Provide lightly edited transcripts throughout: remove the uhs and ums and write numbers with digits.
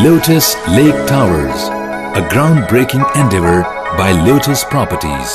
Lotus Lake Towers, a groundbreaking endeavor by Lotus Properties.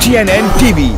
TNN TV۔